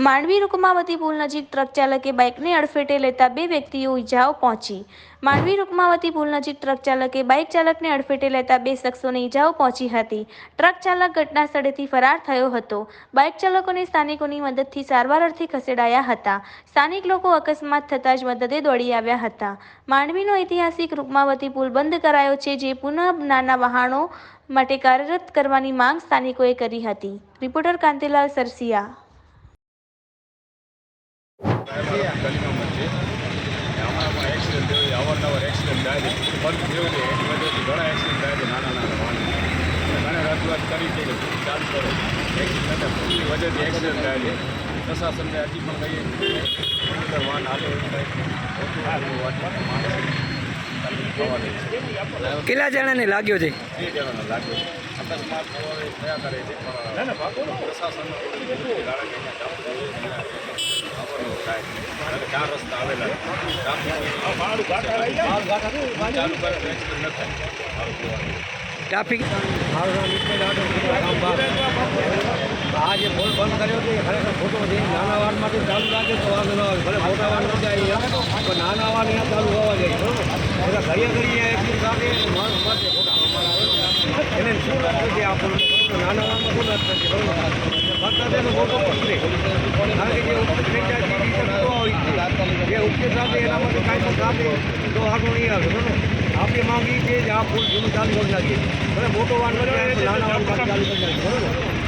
માંડવી રૂકમાવતી પુલ નજીક ટ્રક ચાલકે બાઇકને અડફેટે લેતા 2 વ્યક્તિઓ ઇજાઓ પહોંચી। માંડવી રૂકમાવતી પુલ નજીક ટ્રક ચાલકે બાઇક ચાલકને અડફેટે લેતા 2 શખ્સોને ઇજાઓ પહોંચી હતી। ટ્રક ચાલક ઘટના સ્થળેથી ફરાર થયો હતો। બાઇક ચાલકોને સ્થાનિકોની મદદથી સારવાર અર્થે ખસેડાયા હતા। સ્થાનિક લોકો અકસ્માત થતાં જ મદદે દોડી આવ્યા હતા। માંડવીનો ઐતિહાસિક રૂકમાવતી પુલ બંધ કરાયો છે, જે પુનઃ નાના વાહનો માટે કાર્યરત કરવાની માંગ સ્થાનિકોએ કરી હતી। રિપોર્ટર કાંતિલાલ સરસિયા। ગલીમાં છે આમાં એક્સિડન્ટ થયો, અવારનવાર એક્સિડન્ટ થાય છે। બંધ થયો છે એની વજહથી ઘણા એક્સિડન્ટ થાય છે, નાના વાહન ઘણા રજૂઆત કરી છે કે ચાલુ કરો એક્સિડન્ટ થતા પુલની વજહથી એક્સિડન્ટ થાય છે। પ્રશાસનને હજી પણ કહીએ વાહન હાલે કેટલા જણાને લાગ્યો છે? 2 જણાને લાગ્યો છે। અકસ્માત થયા કરે છે પણ પ્રશાસન થાય 4 રસ્તા આવેલા ટ્રાફિક આ જે પુલ બંધ કર્યો છે એ ખરેખર ખોટો છે। નાના વાહનમાંથી ચાલુ રાખે તો વાંધો ન આવે, ભલે મોટા વાહન ન જાય પણ નાના વાહન અહીંયા ચાલુ હોવા જોઈએ, બરોબર? એટલે ઘડીએ એકલી સાથે માણસ માટે એને શું લાગે છે આ પુલ? નાના વાહનમાં શું લાગે છે, બરોબર? ફરતા તેનો મોટો પકડે, કારણ કે જે ઉપજ ખેંચાય છે જે ઉપજ સાથે એના માટે કાંઈ પણ સાથે તો આગળ નહીં આવે, બરોબર? આપણી માંગ એ છે કે આ પુલ જૂનું ચાલુ કરી નાખીએ, ભલે મોટો વાહન કરી નાના વાહન ચાલુ કરી નાખીએ, બરોબર?